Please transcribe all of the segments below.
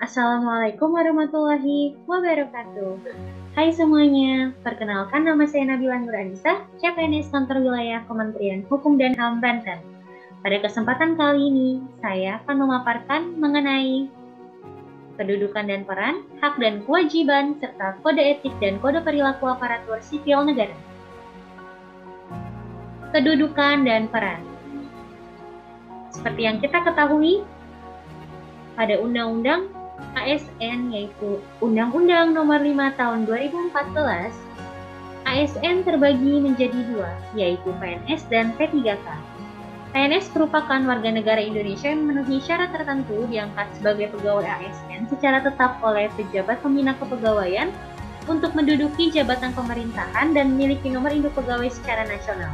Assalamualaikum warahmatullahi wabarakatuh. Hai semuanya, perkenalkan nama saya Nabila Nuranisa, CPNS Kantor Wilayah Kementerian Hukum dan HAM Banten. Pada kesempatan kali ini, saya akan memaparkan mengenai kedudukan dan peran, hak dan kewajiban, serta kode etik dan kode perilaku aparatur sipil negara. Kedudukan dan peran. Seperti yang kita ketahui, pada Undang-Undang ASN yaitu Undang-Undang Nomor 5 Tahun 2014, ASN terbagi menjadi dua, yaitu PNS dan P3K. PNS merupakan warga negara Indonesia yang memenuhi syarat tertentu diangkat sebagai pegawai ASN secara tetap oleh pejabat pembina kepegawaian untuk menduduki jabatan pemerintahan dan memiliki nomor induk pegawai secara nasional.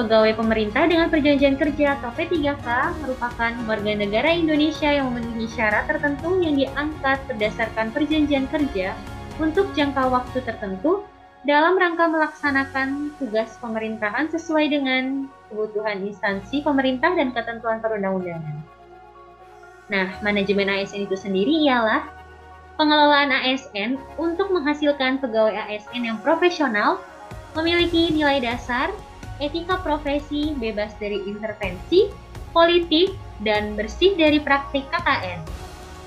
Pegawai pemerintah dengan perjanjian kerja atau P3K merupakan warga negara Indonesia yang memenuhi syarat tertentu yang diangkat berdasarkan perjanjian kerja untuk jangka waktu tertentu dalam rangka melaksanakan tugas pemerintahan sesuai dengan kebutuhan instansi pemerintah dan ketentuan perundang-undangan. Nah, manajemen ASN itu sendiri ialah pengelolaan ASN untuk menghasilkan pegawai ASN yang profesional, memiliki nilai dasar, etika profesi, bebas dari intervensi, politik, dan bersih dari praktik KKN.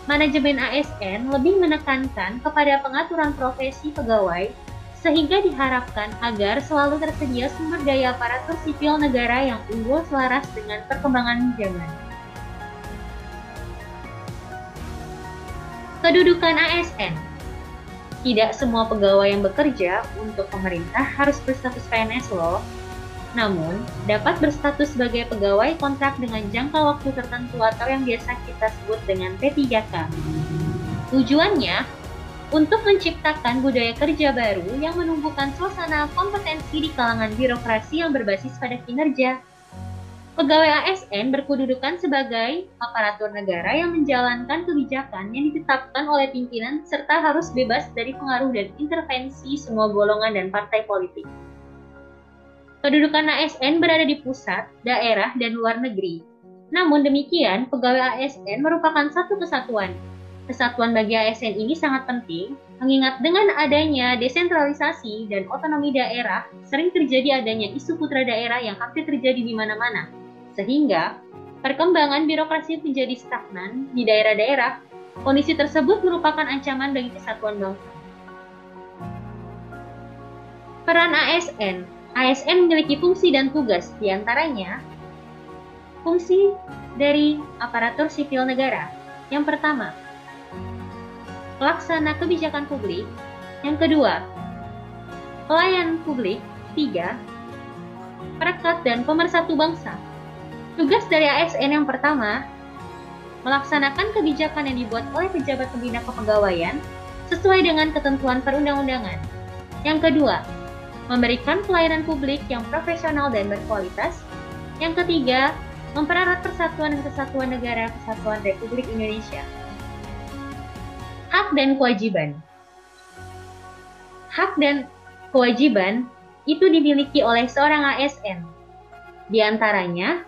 Manajemen ASN lebih menekankan kepada pengaturan profesi pegawai, sehingga diharapkan agar selalu tersedia sumber daya aparatur sipil negara yang unggul selaras dengan perkembangan zaman. Kedudukan ASN. Tidak semua pegawai yang bekerja untuk pemerintah harus berstatus PNS loh. Namun, dapat berstatus sebagai pegawai kontrak dengan jangka waktu tertentu atau yang biasa kita sebut dengan P3K. Tujuannya, untuk menciptakan budaya kerja baru yang menumbuhkan suasana kompetensi di kalangan birokrasi yang berbasis pada kinerja. Pegawai ASN berkedudukan sebagai aparatur negara yang menjalankan kebijakan yang ditetapkan oleh pimpinan serta harus bebas dari pengaruh dan intervensi semua golongan dan partai politik. Kedudukan ASN berada di pusat, daerah, dan luar negeri. Namun demikian, pegawai ASN merupakan satu kesatuan. Kesatuan bagi ASN ini sangat penting, mengingat dengan adanya desentralisasi dan otonomi daerah, sering terjadi adanya isu putra daerah yang hampir terjadi di mana-mana. Sehingga, perkembangan birokrasi menjadi stagnan di daerah-daerah. Kondisi tersebut merupakan ancaman bagi kesatuan bangsa. Peran ASN. ASN memiliki fungsi dan tugas, diantaranya fungsi dari aparatur sipil negara. Yang pertama, pelaksana kebijakan publik. Yang kedua, pelayan publik. 3, perekat dan pemersatu bangsa. Tugas dari ASN yang pertama, melaksanakan kebijakan yang dibuat oleh pejabat pembina kepegawaian sesuai dengan ketentuan perundang-undangan. Yang kedua, memberikan pelayanan publik yang profesional dan berkualitas. Yang ketiga, mempererat persatuan dan kesatuan negara Kesatuan Republik Indonesia. Hak dan kewajiban. Hak dan kewajiban itu dimiliki oleh seorang ASN. Di antaranya,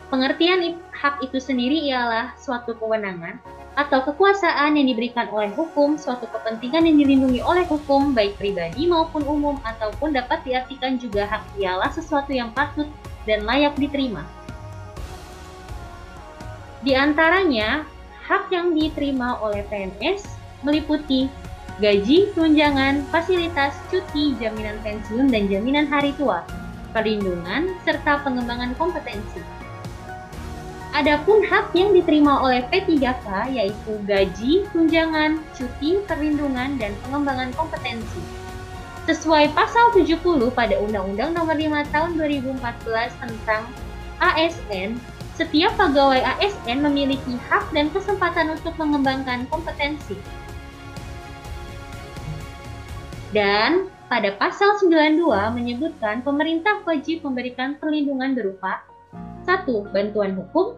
pengertian hak itu sendiri ialah suatu kewenangan atau kekuasaan yang diberikan oleh hukum, suatu kepentingan yang dilindungi oleh hukum, baik pribadi maupun umum, ataupun dapat diartikan juga hak ialah sesuatu yang patut dan layak diterima. Di antaranya, hak yang diterima oleh PNS meliputi gaji, tunjangan, fasilitas, cuti, jaminan pensiun, dan jaminan hari tua, perlindungan, serta pengembangan kompetensi. Adapun hak yang diterima oleh P3K yaitu gaji, tunjangan, cuti, perlindungan, dan pengembangan kompetensi. Sesuai pasal 70 pada Undang-Undang Nomor 5 Tahun 2014 tentang ASN, setiap pegawai ASN memiliki hak dan kesempatan untuk mengembangkan kompetensi. Dan pada pasal 92 menyebutkan pemerintah wajib memberikan perlindungan berupa 1. Bantuan hukum.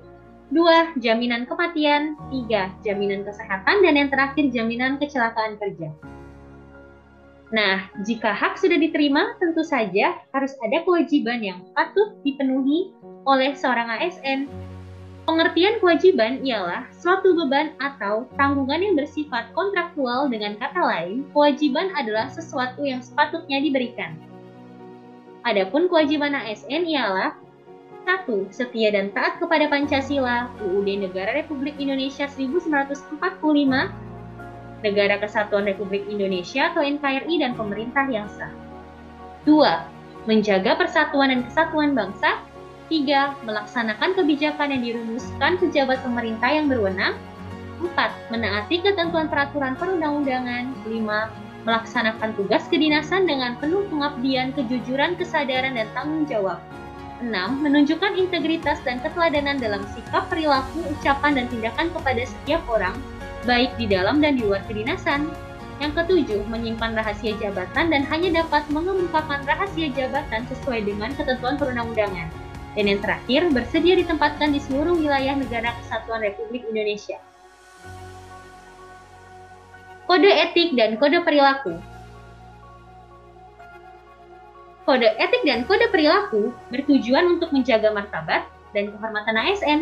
2. Jaminan kematian. 3. Jaminan kesehatan. Dan yang terakhir, jaminan kecelakaan kerja. Nah, jika hak sudah diterima, tentu saja harus ada kewajiban yang patut dipenuhi oleh seorang ASN. Pengertian kewajiban ialah suatu beban atau tanggungan yang bersifat kontraktual. Dengan kata lain, kewajiban adalah sesuatu yang sepatutnya diberikan. Adapun kewajiban ASN ialah 1. Setia dan taat kepada Pancasila, UUD Negara Republik Indonesia 1945, Negara Kesatuan Republik Indonesia atau NKRI dan pemerintah yang sah. 2. Menjaga persatuan dan kesatuan bangsa. 3. Melaksanakan kebijakan yang dirumuskan pejabat pemerintah yang berwenang. 4. Menaati ketentuan peraturan perundang-undangan. 5. Melaksanakan tugas kedinasan dengan penuh pengabdian, kejujuran, kesadaran, dan tanggung jawab. 6. Menunjukkan integritas dan keteladanan dalam sikap, perilaku, ucapan, dan tindakan kepada setiap orang, baik di dalam dan di luar kedinasan. Yang ketujuh, menyimpan rahasia jabatan dan hanya dapat mengemukakan rahasia jabatan sesuai dengan ketentuan perundang-undangan. Dan yang terakhir, bersedia ditempatkan di seluruh wilayah Negara Kesatuan Republik Indonesia. Kode etik dan kode perilaku. Kode etik dan kode perilaku bertujuan untuk menjaga martabat dan kehormatan ASN.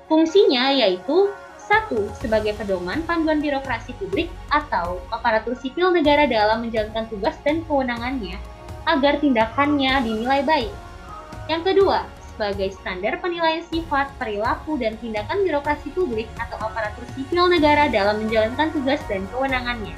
Fungsinya yaitu 1. Sebagai pedoman panduan birokrasi publik atau aparatur sipil negara dalam menjalankan tugas dan kewenangannya agar tindakannya dinilai baik. Yang kedua, sebagai standar penilaian sifat, perilaku, dan tindakan birokrasi publik atau aparatur sipil negara dalam menjalankan tugas dan kewenangannya.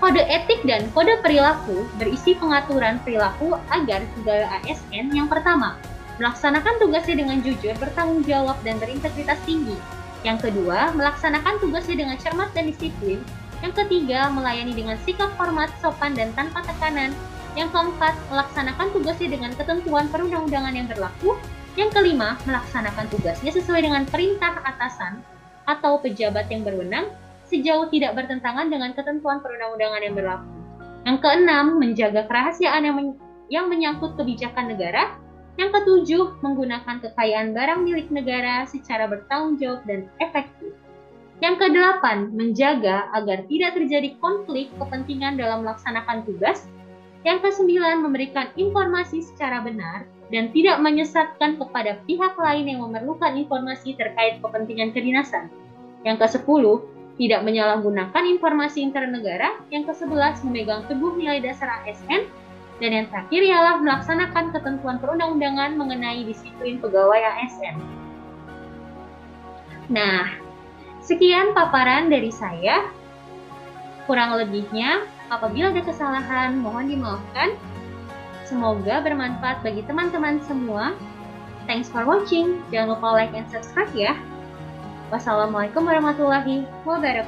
Kode etik dan kode perilaku berisi pengaturan perilaku agar segala ASN yang pertama, melaksanakan tugasnya dengan jujur, bertanggung jawab, dan berintegritas tinggi. Yang kedua, melaksanakan tugasnya dengan cermat dan disiplin. Yang ketiga, melayani dengan sikap hormat, sopan, dan tanpa tekanan. Yang keempat, melaksanakan tugasnya dengan ketentuan perundang-undangan yang berlaku. Yang kelima, melaksanakan tugasnya sesuai dengan perintah atasan atau pejabat yang berwenang, sejauh tidak bertentangan dengan ketentuan perundang-undangan yang berlaku. Yang keenam, menjaga kerahasiaan yang menyangkut kebijakan negara. Yang ketujuh, menggunakan kekayaan barang milik negara secara bertanggung jawab dan efektif. Yang kedelapan, menjaga agar tidak terjadi konflik kepentingan dalam melaksanakan tugas. Yang kesembilan, memberikan informasi secara benar dan tidak menyesatkan kepada pihak lain yang memerlukan informasi terkait kepentingan kedinasan. Yang kesepuluh, tidak menyalahgunakan informasi internegara. Yang ke-11, memegang teguh nilai dasar ASN. Dan yang terakhir ialah melaksanakan ketentuan perundang-undangan mengenai disiplin pegawai ASN. Nah, sekian paparan dari saya. Kurang lebihnya, apabila ada kesalahan, mohon dimaafkan. Semoga bermanfaat bagi teman-teman semua. Thanks for watching. Jangan lupa like and subscribe ya. Wassalamualaikum warahmatullahi wabarakatuh.